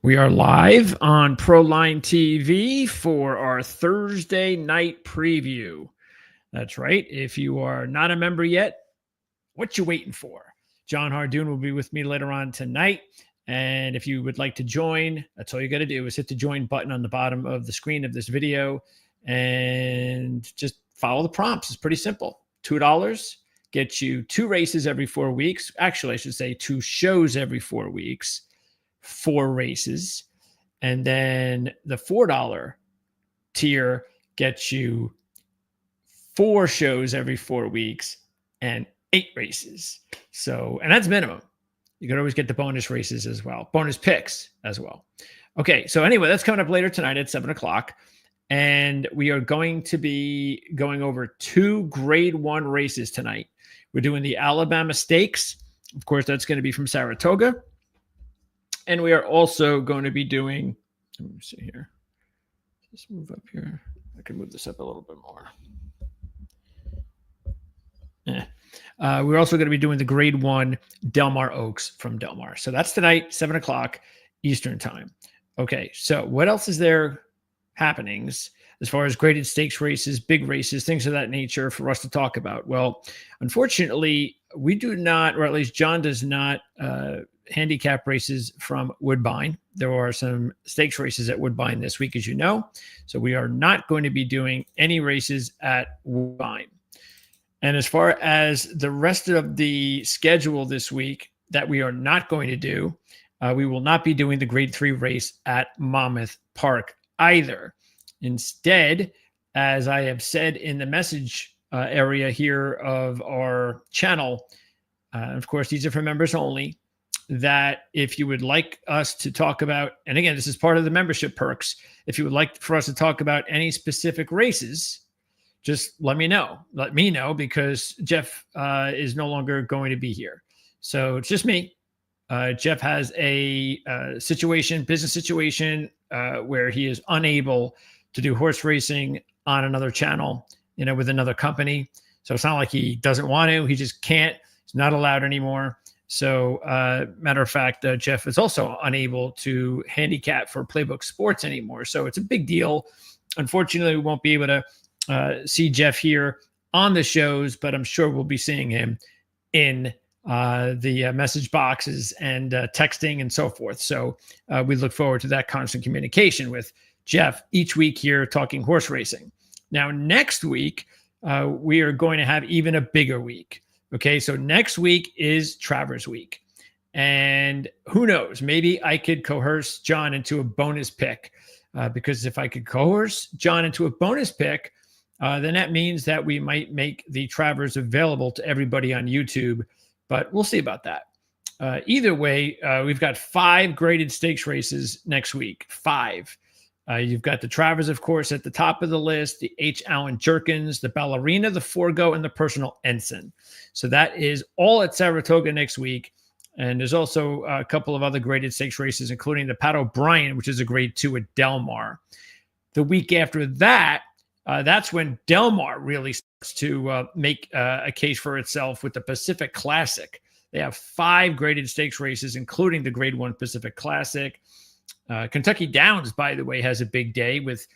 We are live on Proline TV for our Thursday night preview. That's right. If you are not a member yet, what you waiting for? John Hardoon will be with me later on tonight. And if you would like to join, that's all you got to do is hit the join button on the bottom of the screen of this video and just follow the prompts. It's pretty simple. $2 gets you 2 races every 4 weeks. Actually, I should say 2 shows every 4 weeks. 4 races, and then the $4 tier gets you 4 shows every 4 weeks and 8 races. So, and that's minimum. You can always get the bonus races as well, bonus picks as well. Okay, so anyway, that's coming up later tonight at 7 o'clock, and we are going to be going over 2 Grade 1 races tonight. We're doing the Alabama Stakes. Of course, that's going to be from Saratoga. And we are also going to be doing, let me see here. Just move up here. I can move this up a little bit more. We're also going to be doing the Grade 1 Del Mar Oaks from Del Mar. So that's tonight, 7 o'clock Eastern time. Okay, so what else is there happenings as far as graded stakes races, big races, things of that nature for us to talk about? Well, unfortunately, we do not, or at least John does not, handicap races from Woodbine. There are some stakes races at Woodbine this week, as you know. So we are not going to be doing any races at Woodbine. And as far as the rest of the schedule this week that we are not going to do, we will not be doing the Grade 3 race at Monmouth Park either. Instead, as I have said in the message area here of our channel, of course, these are for members only, that if you would like us to talk about, and again, this is part of the membership perks, if you would like for us to talk about any specific races, just let me know. Let me know, because Jeff is no longer going to be here. So it's just me. Jeff has a business situation, where he is unable to do horse racing on another channel, with another company. So it's not like he doesn't want to, he just can't. He's not allowed anymore. So, matter of fact, Jeff is also unable to handicap for Playbook Sports anymore. So it's a big deal. Unfortunately, we won't be able to see Jeff here on the shows, but I'm sure we'll be seeing him in the message boxes and texting and so forth. So we look forward to that constant communication with Jeff each week here talking horse racing. Now, next week, we are going to have even a bigger week. Okay, so next week is Travers Week. And who knows, maybe I could coerce John into a bonus pick, because if I could coerce John into a bonus pick, then that means that we might make the Travers available to everybody on YouTube, but we'll see about that. Either way, we've got 5 graded stakes races next week, 5. You've got the Travers, of course, at the top of the list, the H. Allen Jerkins, the Ballerina, the Forgo, and the Personal Ensign. So that is all at Saratoga next week. And there's also a couple of other graded stakes races, including the Pat O'Brien, which is a Grade 2 at Del Mar. The week after that, that's when Del Mar really starts to make a case for itself with the Pacific Classic. They have 5 graded stakes races, including the Grade 1 Pacific Classic. Kentucky Downs, by the way, has a big day with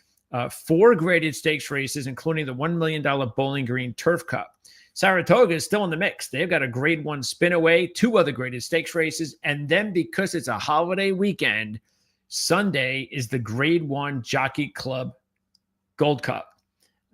4 graded stakes races, including the $1 million Bowling Green Turf Cup. Saratoga is still in the mix. They've got a Grade 1 Spinaway, 2 other graded stakes races, and then because it's a holiday weekend, Sunday is the Grade 1 Jockey Club Gold Cup.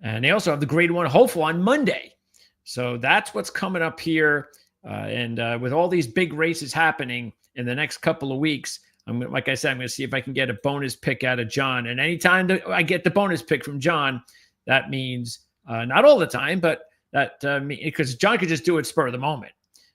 And they also have the Grade 1 Hopeful on Monday. So that's what's coming up here. And with all these big races happening in the next couple of weeks, like I said, I'm going to see if I can get a bonus pick out of John. And anytime that I get the bonus pick from John, that means not all the time, but that because John could just do it spur of the moment.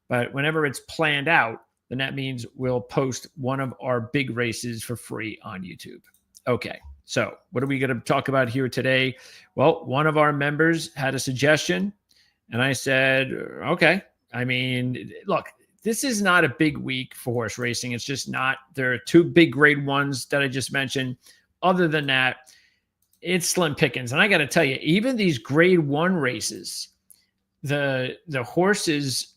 But whenever it's planned out, then that means we'll post one of our big races for free on YouTube. Okay, so what are we going to talk about here today? Well, one of our members had a suggestion, and I said, okay. I mean, look, this is not a big week for horse racing. It's just not. There are 2 big Grade 1s that I just mentioned. Other than that, it's slim pickings. And I got to tell you, even these Grade 1 races, the horses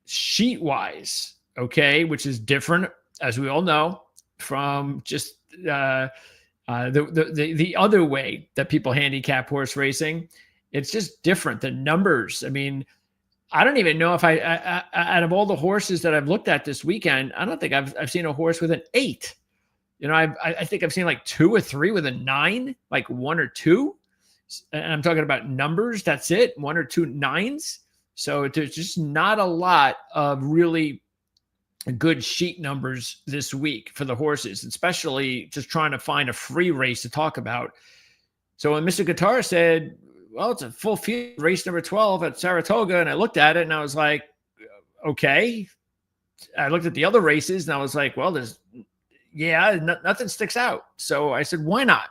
sheet-wise, okay, which is different, as we all know, from just the other way that people handicap horse racing. It's just different. The numbers. I mean, I don't even know if I out of all the horses that I've looked at this weekend, I don't think I've seen a horse with an 8. I think I've seen like 2 or 3 with a 9, like 1 or 2. And I'm talking about numbers. That's it. 1 or 2 9s. So there's just not a lot of really good sheet numbers this week for the horses, especially just trying to find a free race to talk about. So when Mr. Guitar said, well, it's a full field race number 12 at Saratoga, and I looked at it and I was like, okay. I looked at the other races and I was like, well, nothing sticks out. So I said, why not?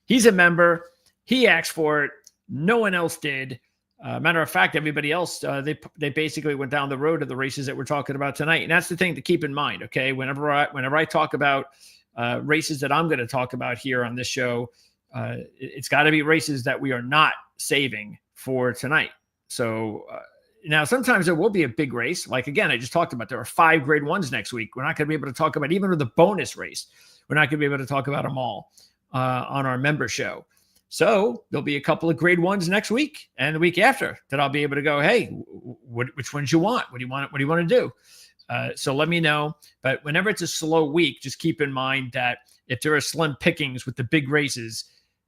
He's a member. He asked for it. No one else did. Matter of fact, everybody else, they basically went down the road of the races that we're talking about tonight. And that's the thing to keep in mind, okay? Whenever I talk about races that I'm going to talk about here on this show, it's got to be races that we are not saving for tonight. So now sometimes there will be a big race. Like, again, I just talked about there are 5 grade 1s next week. We're not going to be able to talk about even with the bonus race. We're not going to be able to talk about them all on our member show. So there'll be a couple of grade 1s next week and the week after that I'll be able to go, hey, which ones you want? What do you want? What do you want to do? So let me know. But whenever it's a slow week, just keep in mind that if there are slim pickings with the big races,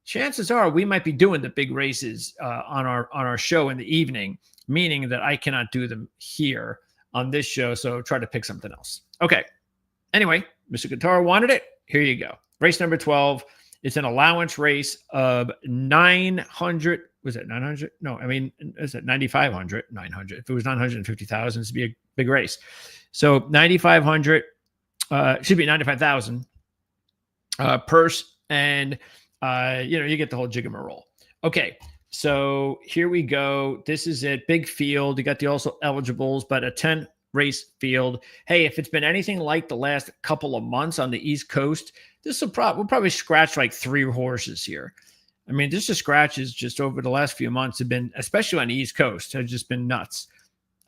chances are we might be doing the big races on our show in the evening, meaning that I cannot do them here on this show. So try to pick something else. Okay. Anyway, Mr. Guitar wanted it. Here you go. Race number 12. It's an allowance race of 900. Was it 900? No, I mean, is it 9,500? 900. If it was 950,000, it'd be a big race. So 9,500 should be 95,000 purse, and you get the whole jiggamarole. Okay, so here we go. This is it. Big field. You got the also eligibles, but a 10 race field. Hey, if it's been anything like the last couple of months on the East Coast, we'll probably scratch like 3 horses here. I mean, just the scratches just over the last few months have been, especially on the East Coast, have just been nuts.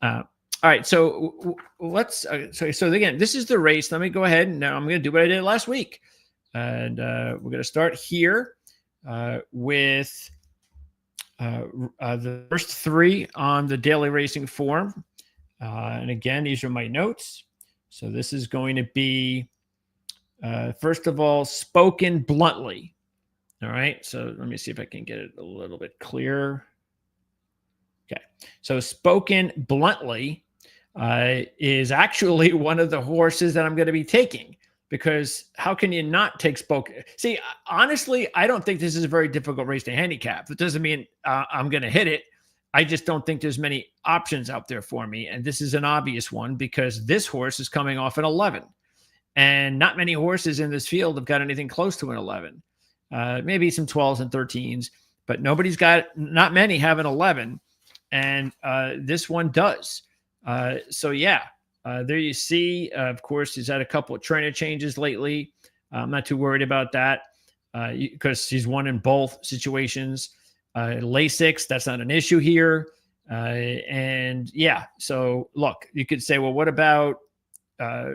All right, so let's. So again, this is the race. Let me go ahead and now I'm going to do what I did last week, and we're going to start here with the first 3 on the daily racing form. And again, these are my notes. So this is going to be, first of all, spoken bluntly. All right. So let me see if I can get it a little bit clearer. Okay. So spoken bluntly is actually one of the horses that I'm going to be taking, because how can you not take spoken? See, honestly, I don't think this is a very difficult race to handicap. That doesn't mean I'm going to hit it. I just don't think there's many options out there for me. And this is an obvious one because this horse is coming off an 11. And not many horses in this field have got anything close to an 11. Maybe some 12s and 13s, but not many have an 11. And this one does. So yeah, there you see, of course, he's had a couple of trainer changes lately. I'm not too worried about that because he's won in both situations. Lasix, that's not an issue here. And yeah, so look, you could say, well, what about a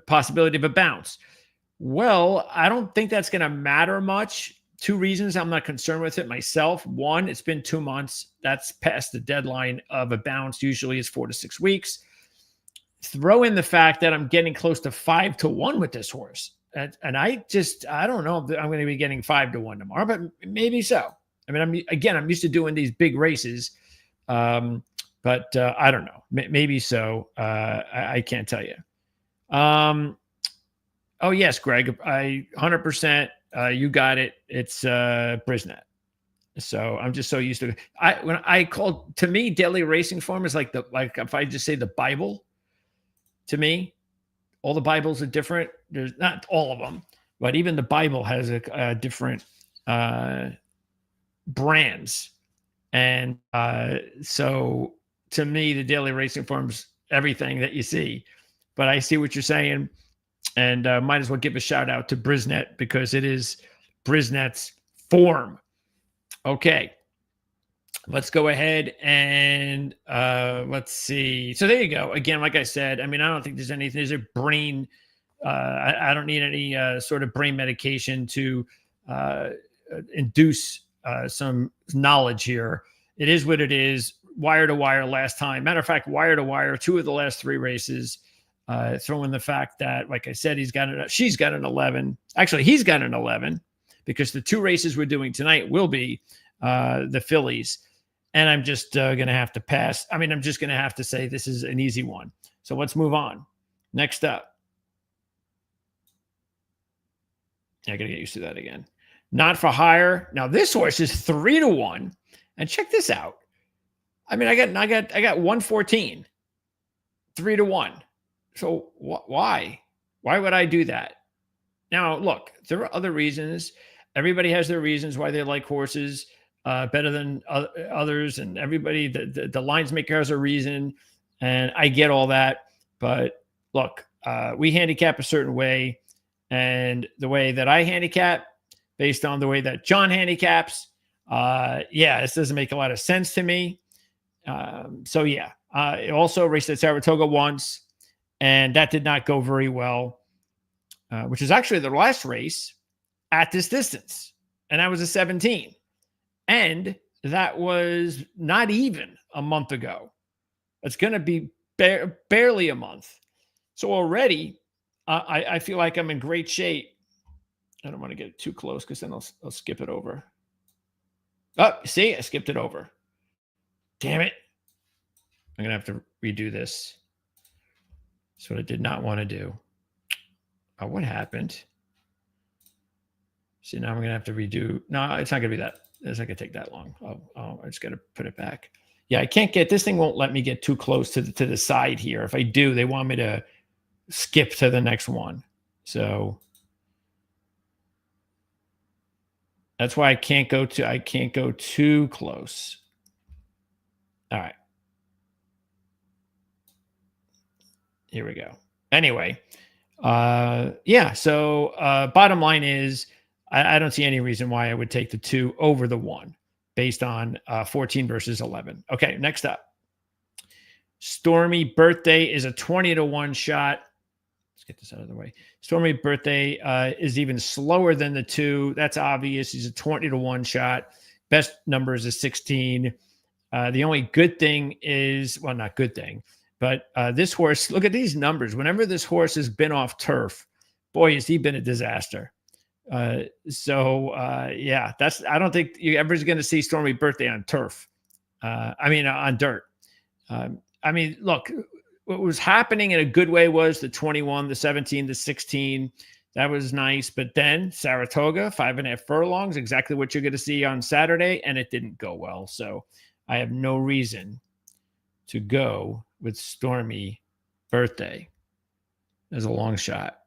possibility of a bounce? Well, I don't think that's going to matter much. 2 reasons I'm not concerned with it myself. One, it's been 2 months. That's past the deadline of a bounce. Usually it's 4 to 6 weeks. Throw in the fact that I'm getting close to 5-1 with this horse. And I don't know if I'm going to be getting 5-1 tomorrow, but maybe so. I mean, I'm used to doing these big races, but I don't know. Maybe so. I can't tell you. Oh yes, Greg, 100%. You got it. It's Brisnet. So I'm just so used to it. When I call, to me, daily racing form is like if I just say the Bible. To me, all the Bibles are different. There's not all of them, but even the Bible has a different brands. And so to me, the daily racing form's everything that you see. But I see what you're saying, and might as well give a shout out to Brisnet because it is Brisnet's form. Okay, let's go ahead and let's see. So there you go. Again, like I said, I mean, I don't think there's anything. There's a brain I don't need any sort of brain medication to induce some knowledge here. It is what it is. Wire to wire last time. Matter of fact, wire to wire, 2 of the last 3 races. Throw in the fact that, like I said, she's got an 11. Actually, he's got an 11 because the 2 races we're doing tonight will be the fillies. And I'm just going to have to pass. I mean, I'm just going to have to say this is an easy one. So let's move on. Next up. I got to get used to that again. Not for hire. Now this horse is 3-1. And check this out. I mean, I got 114, 3-1. So why would I do that? Now, look, there are other reasons. Everybody has their reasons why they like horses better than others. And everybody, the lines maker has a reason. And I get all that. But look, we handicap a certain way. And the way that I handicap, based on the way that John handicaps, this doesn't make a lot of sense to me. It also raced at Saratoga once, and that did not go very well, which is actually the last race at this distance. And that was a 17. And that was not even a month ago. It's going to be barely a month. So already, I feel like I'm in great shape. I don't want to get too close because then I'll skip it over. Oh, see, I skipped it over. Damn it. I'm going to have to redo this. That's what I did not want to do. Oh, what happened? See, now I'm going to have to redo. No, it's not going to be that. It's not going to take that long. Oh, I just got to put it back. Yeah, I can't get, this thing won't let me get too close to the side here. If I do, they want me to skip to the next one. So that's why I can't go too close. All right. Here we go. Anyway, so bottom line is I don't see any reason why I would take the 2 over the 1 based on 14 versus 11. Okay, next up. Stormy Birthday is a 20-1 shot. Let's get this out of the way. Stormy Birthday is even slower than the 2. That's obvious. He's a 20-1 shot. Best numbers is 16. The only good thing is, well, not good thing, but this horse, look at these numbers. Whenever this horse has been off turf, boy, has he been a disaster. I don't think you ever going to see Stormy Birthday on turf. On dirt. Look, what was happening in a good way was the 21, the 17, the 16. That was nice. But then Saratoga, 5.5 furlongs, exactly what you're going to see on Saturday. And it didn't go well. So I have no reason to go with Stormy Birthday as a long shot.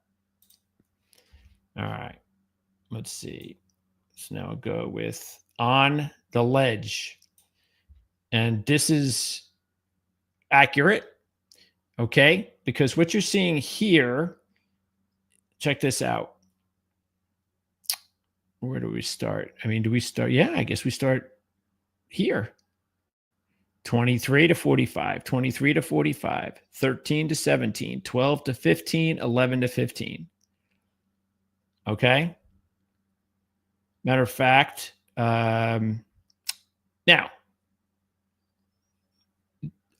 All right. Let's see. Let's now go with On the Ledge. And this is accurate. Okay. Because what you're seeing here, check this out. Where do we start? Do we start? Yeah, I guess we start here. 23 to 45, 23 to 45, 13 to 17, 12 to 15, 11 to 15. Okay. Matter of fact, now,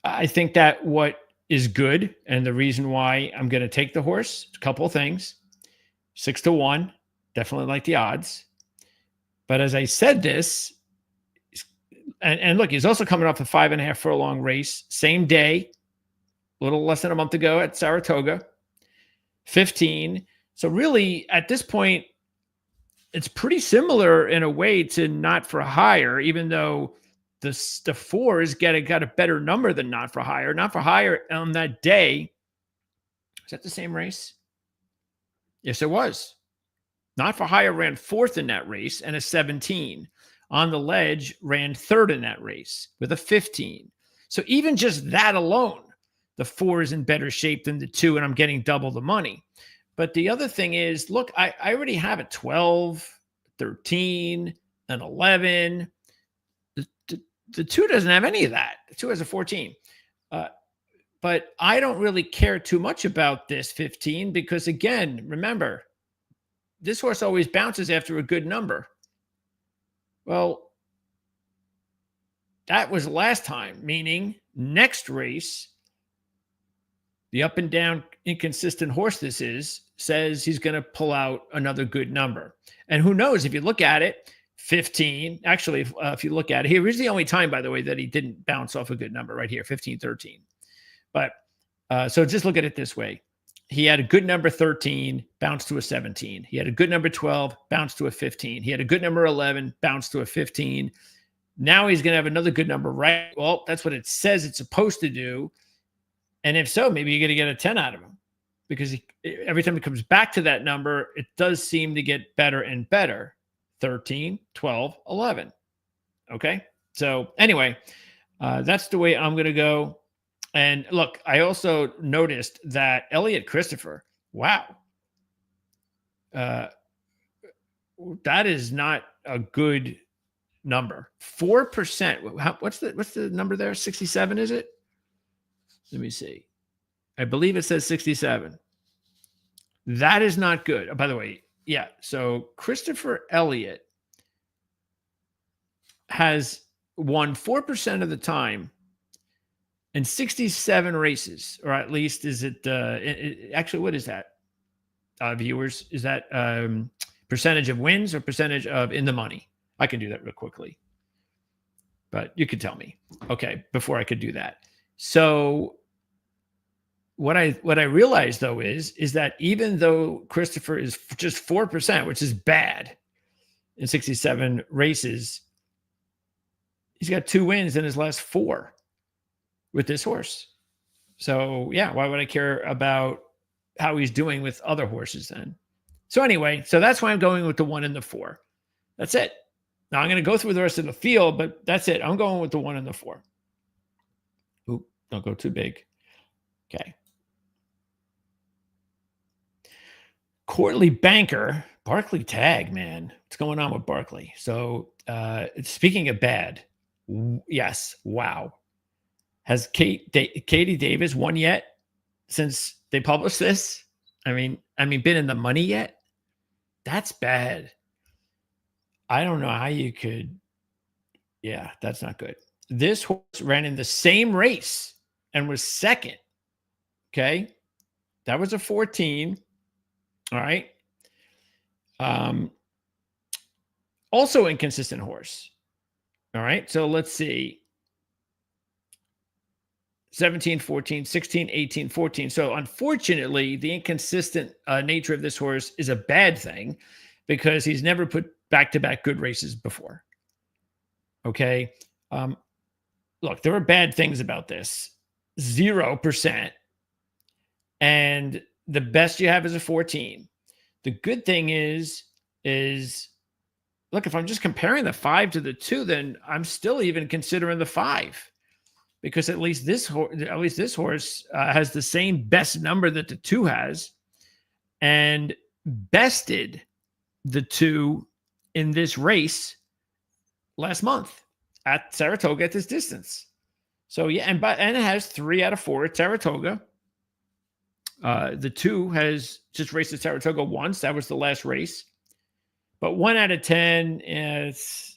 I think that what is good, and the reason why I'm going to take the horse, a couple of things. 6-1, definitely like the odds. But as I said this, and look, he's also coming off a 5.5 furlong race, same day, a little less than a month ago at Saratoga, 15. So really, at this point, it's pretty similar in a way to Not for Hire, even though the 4 is got a better number than Not for Hire. Not for Hire on that day, is that the same race? Yes, it was. Not for Hire ran 4th in that race and a 17. On the Ledge ran 3rd in that race with a 15. So even just that alone, the 4 is in better shape than the 2, and I'm getting double the money. But the other thing is, look, I already have a 12, 13, an 11. The 2 doesn't have any of that. The 2 has a 14. But I don't really care too much about this 15 because, again, remember, this horse always bounces after a good number. Well, that was last time, meaning next race, the up and down inconsistent horse this is says he's going to pull out another good number. And who knows, if you look at it, 15, actually, if you look at it, here's the only time, by the way, that he didn't bounce off a good number right here, 15, 13. But so just look at it this way. He had a good number 13, bounced to a 17. He had a good number 12, bounced to a 15. He had a good number 11, bounced to a 15. Now he's going to have another good number, right? Well, that's what it says it's supposed to do. And if so, maybe you're going to get a 10 out of him because every time he comes back to that number, it does seem to get better and better. 13, 12, 11. Okay. So anyway, that's the way I'm going to go. And look, I also noticed that Elliot Christopher, wow. That is not a good number. 4%. What's the number there? 67, is it? Let me see. I believe it says 67. That is not good. Oh, by the way, yeah. So Christopher Elliott has won 4% of the time in 67 races, or at least is it actually, what is that? Viewers, is that percentage of wins or percentage of in the money? I can do that real quickly, but you could tell me. Okay, before I could do that. So what I realized though is that even though Christopher is just 4%, which is bad in 67 races, he's got 2 wins in his last 4 with this horse. So yeah, why would I care about how he's doing with other horses then? So anyway, so that's why I'm going with the 1 and the 4. That's it. Now I'm going to go through the rest of the field, but that's it. I'm going with the 1 and the 4. Oop, don't go too big. Okay. Courtly Banker, Barkley tag, man. What's going on with Barkley? So speaking of bad, yes, wow. Has Katie Davis won yet since they published this? I mean, been in the money yet? That's bad. I don't know how you could. Yeah, that's not good. This horse ran in the same race and was second. Okay. That was a 14. All right. Also inconsistent horse. All right. So let's see. 17, 14, 16, 18, 14. So unfortunately, the inconsistent nature of this horse is a bad thing because he's never put back-to-back good races before. Okay. Look, there are bad things about this. 0%. And the best you have is a 14. The good thing is look, if I'm just comparing the 5 to the 2, then I'm still even considering the 5. Because at least this horse has the same best number that the 2 has, and bested the 2 in this race last month at Saratoga at this distance. So yeah, and it has 3 out of 4 at Saratoga. The 2 has just raced at Saratoga once. That was the last race. But 1 out of 10 is.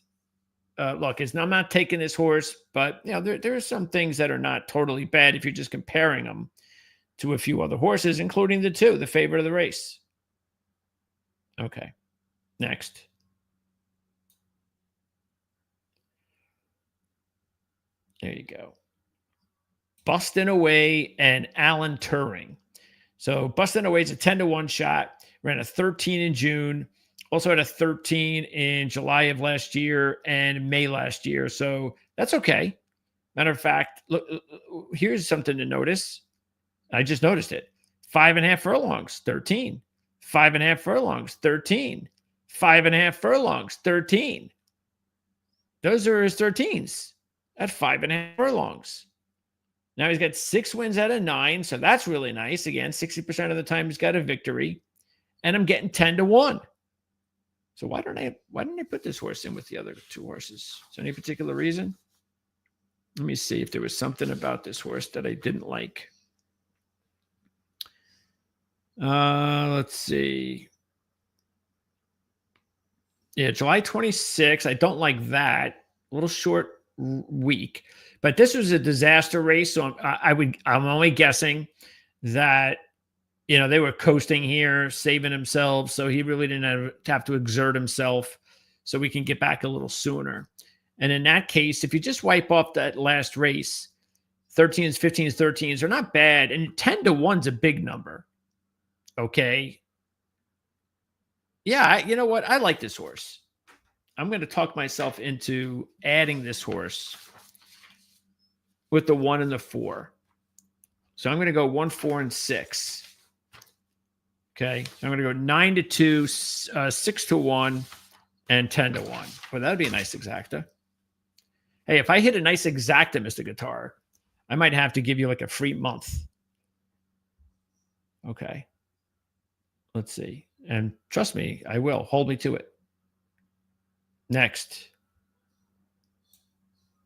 Look, I'm not taking this horse, but you know there are some things that are not totally bad if you're just comparing them to a few other horses, including the 2, the favorite of the race. Okay, next. There you go. Bustin' Away and Alan Turing. So Bustin' Away is a 10-1 shot. Ran a 13 in June. Also had a 13 in July of last year and May last year. So that's okay. Matter of fact, look, here's something to notice. I just noticed it. 5.5 furlongs, 13. 5.5 furlongs, 13. 5.5 furlongs, 13. Those are his 13s at 5.5 furlongs. Now he's got 6 wins out of 9. So that's really nice. Again, 60% of the time he's got a victory. And I'm getting 10-1. So why didn't I put this horse in with the other 2 horses? Is there any particular reason? Let me see if there was something about this horse that I didn't like. Let's see. Yeah, July 26th. I don't like that. A little short week. But this was a disaster race. So I'm only guessing that, they were coasting here, saving themselves. So he really didn't have to exert himself. So we can get back a little sooner. And in that case, if you just wipe off that last race, 13s, 15s, 13s are not bad. And 10-1's a big number. Okay. Yeah, you know what? I like this horse. I'm going to talk myself into adding this horse with the 1 and the 4. So I'm going to go 1, 4, and 6. Okay. So I'm going to go 9-2, 6-1, and 10-1. Well, that'd be a nice exacta. Hey, if I hit a nice exacta, Mr. Guitar, I might have to give you like a free month. Okay. Let's see. And trust me, I will. Hold me to it. Next.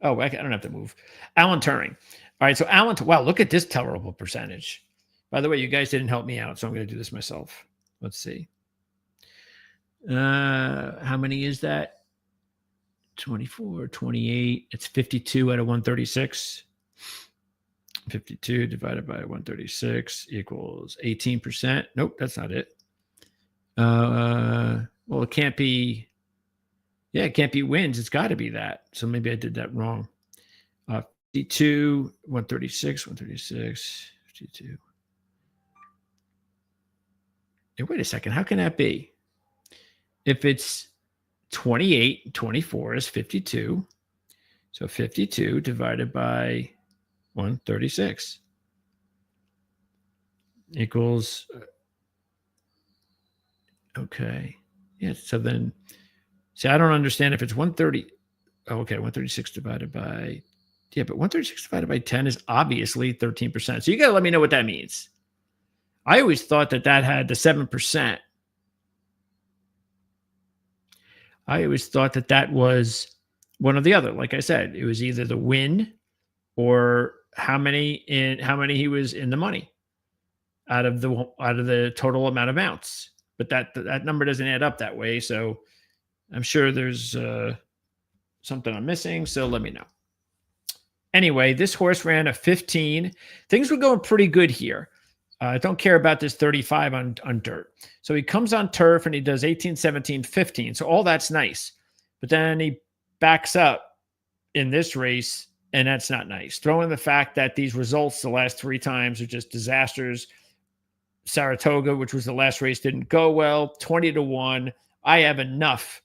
Oh, I don't have to move. Alan Turing. All right, so Alan, wow, look at this terrible percentage. By the way, you guys didn't help me out, so I'm going to do this myself. Let's see. How many is that? 24, 28. It's 52 out of 136. 52 divided by 136 equals 18%. Nope, that's not it. Well, it can't be. Yeah, it can't be wins. It's got to be that. So maybe I did that wrong. 52, 136, 136, 52. Hey, wait a second. How can that be? If it's 28, 24 is 52. So 52 divided by 136 equals. Okay. Yeah. So then, see, I don't understand if it's 130. Oh, okay. 136 divided by. Yeah, but 136 divided by 10 is obviously 13%. So you got to let me know what that means. I always thought that had the 7%. I always thought that was one or the other. Like I said, it was either the win or how many he was in the money out of the total amount of mounts. But that number doesn't add up that way. So I'm sure there's something I'm missing. So let me know. Anyway, this horse ran a 15. Things were going pretty good here. I don't care about this 35 on dirt. So he comes on turf and he does 18, 17, 15. So all that's nice. But then he backs up in this race, and that's not nice. Throw in the fact that these results the last 3 times are just disasters. Saratoga, which was the last race, didn't go well. 20-1. I have enough.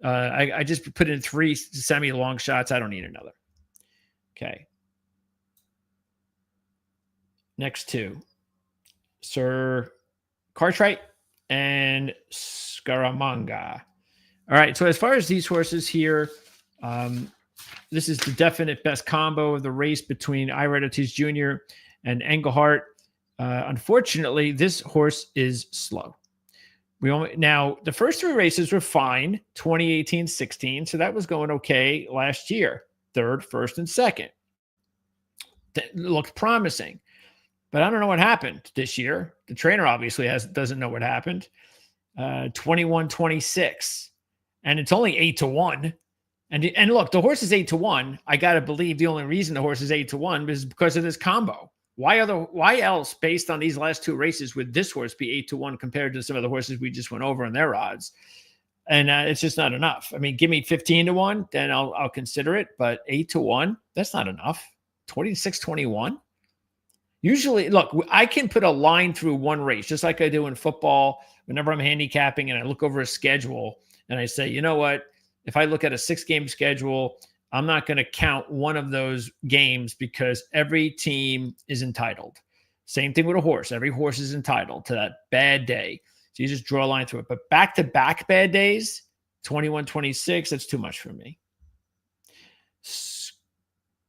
I just put in 3 semi-long shots. I don't need another. Okay. Next 2. Sir Cartwright and Scaramanga. All right. So as far as these horses here, this is the definite best combo of the race between Ira Ortiz Jr. and Engelhart. Unfortunately, this horse is slow. Now the first 3 races were fine, 2018, 16. So that was going okay last year. 3rd, 1st, and 2nd. That looked promising. But I don't know what happened this year. The trainer obviously doesn't know what happened. 21-26. And it's only 8-1. And look, the horse is 8-1. I got to believe the only reason the horse is 8-1 is because of this combo. Why else, based on these last 2 races, would this horse be 8-1 compared to some of the horses we just went over and their odds? And it's just not enough. I mean, give me 15-1, then I'll consider it. But 8-1, that's not enough. 26-21. Usually, look, I can put a line through one race, just like I do in football. Whenever I'm handicapping and I look over a schedule and I say, you know what? If I look at a 6-game schedule, I'm not going to count one of those games because every team is entitled. Same thing with a horse. Every horse is entitled to that bad day. So you just draw a line through it. But back-to-back bad days, 21-26, that's too much for me.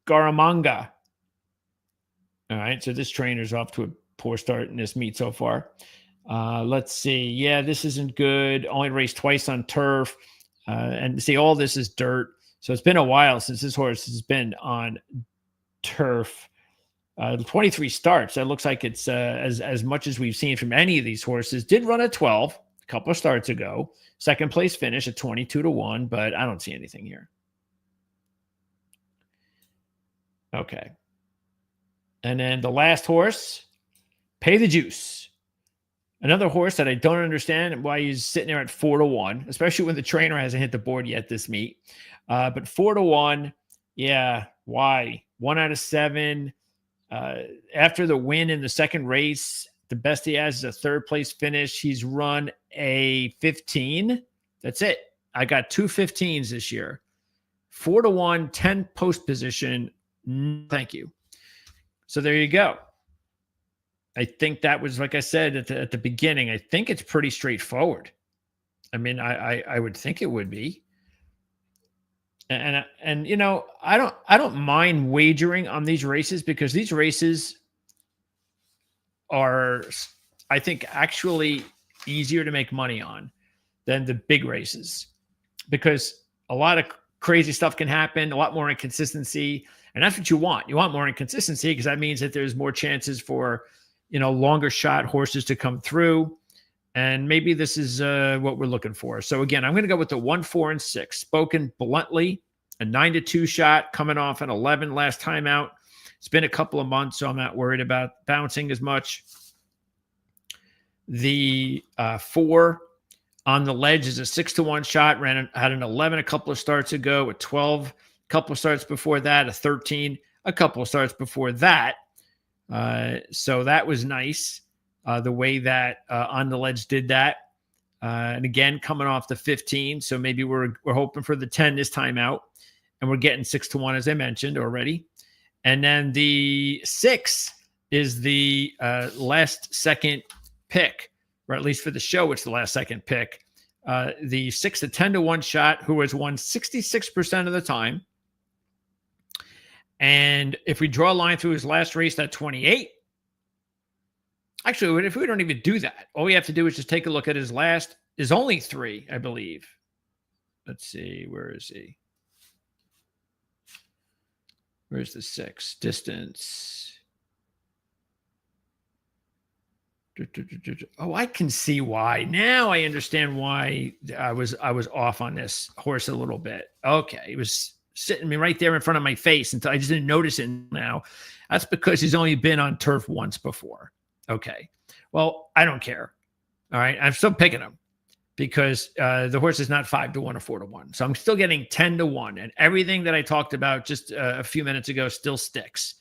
Scaramanga. All right, so this trainer's off to a poor start in this meet so far. Let's see. Yeah, this isn't good. Only raced twice on turf. And see, all this is dirt. So it's been a while since this horse has been on turf. 23 starts. That looks like it's as much as we've seen from any of these horses. Did run at 12 a couple of starts ago. Second place finish at 22-1, but I don't see anything here. Okay. And then the last horse, Pay the Juice. Another horse that I don't understand why he's sitting there at 4-1, especially when the trainer hasn't hit the board yet this meet. But 4-1, yeah, why? 1 out of 7. After the win in the second race, the best he has is a third place finish. He's run a 15. That's it. I got 2 15s this year. 4-1, 10 post position. Thank you. So there you go. I think that was, like I said at the beginning, I think it's pretty straightforward. I mean, I would think it would be. And you know, I don't mind wagering on these races because these races are, I think, actually easier to make money on than the big races because a lot of crazy stuff can happen, a lot more inconsistency, and that's what you want. You want more inconsistency because that means that there's more chances for, you know, longer shot horses to come through. And maybe this is what we're looking for. So again, I'm going to go with the 1, 4, and 6. Spoken bluntly, a 9-2 shot coming off an 11 last time out. It's been a couple of months, so I'm not worried about bouncing as much. The 4 on the ledge is a 6-1 shot. Had an 11 a couple of starts ago, a 12 a couple of starts before that, a 13 a couple of starts before that. So that was nice. The way that On the Ledge did that. And again, coming off the 15. So maybe we're hoping for the 10 this time out. And we're getting 6-1, as I mentioned already. And then the 6 is the last second pick, or at least for the show, it's the last second pick. The 6 to 10-1 shot, who has won 66% of the time. And if we draw a line through his last race, that 28. Actually, if we don't even do that, all we have to do is just take a look at his last is only 3, I believe. Let's see. Where is he? Where's the 6? Distance. Oh, I can see why. Now I understand why I was off on this horse a little bit. Okay. He was sitting me right there in front of my face until I just didn't notice it now. That's because he's only been on turf once before. Okay. Well, I don't care. All right. I'm still picking him because the horse is not 5-1 or 4-1. So I'm still getting 10-1. And everything that I talked about just a few minutes ago still sticks.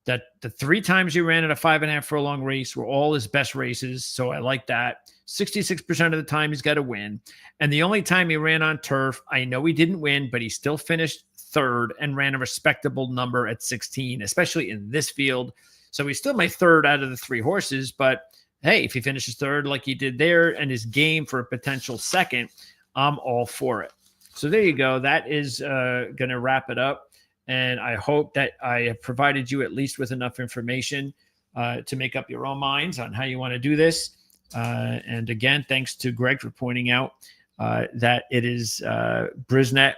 That the 3 times he ran at a 5.5 furlong race were all his best races. So I like that. 66% of the time he's got to win. And the only time he ran on turf, I know he didn't win, but he still finished 3rd and ran a respectable number at 16, especially in this field. So he's still my 3rd out of the 3 horses. But hey, if he finishes 3rd like he did there and is game for a potential 2nd, I'm all for it. So there you go. That is going to wrap it up. And I hope that I have provided you at least with enough information to make up your own minds on how you want to do this. And again, thanks to Greg for pointing out that it is Brisnet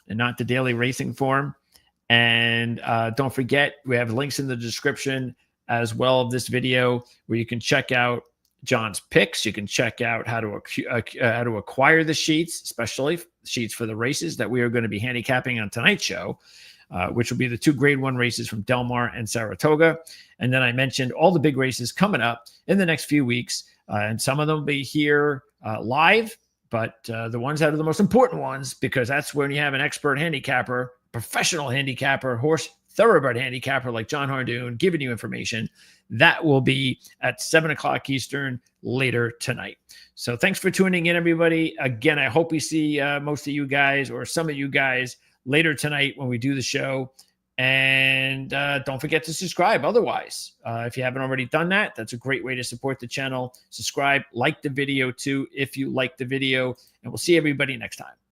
and not the Daily Racing Form. And don't forget, we have links in the description as well of this video where you can check out John's picks. You can check out how to acquire the sheets, especially sheets for the races that we are going to be handicapping on tonight's show, which will be the 2 Grade 1 races from Del Mar and Saratoga. And then I mentioned all the big races coming up in the next few weeks. And some of them will be here live, but the ones that are the most important ones, because that's when you have an expert handicapper, professional handicapper, horse thoroughbred handicapper like John Hardoon giving you information, that will be at 7 o'clock Eastern later tonight. So thanks for tuning in, everybody. Again, I hope we see most of you guys or some of you guys later tonight when we do the show. And don't forget to subscribe. Otherwise, if you haven't already done that, that's a great way to support the channel. Subscribe, like the video too, if you like the video, and we'll see everybody next time.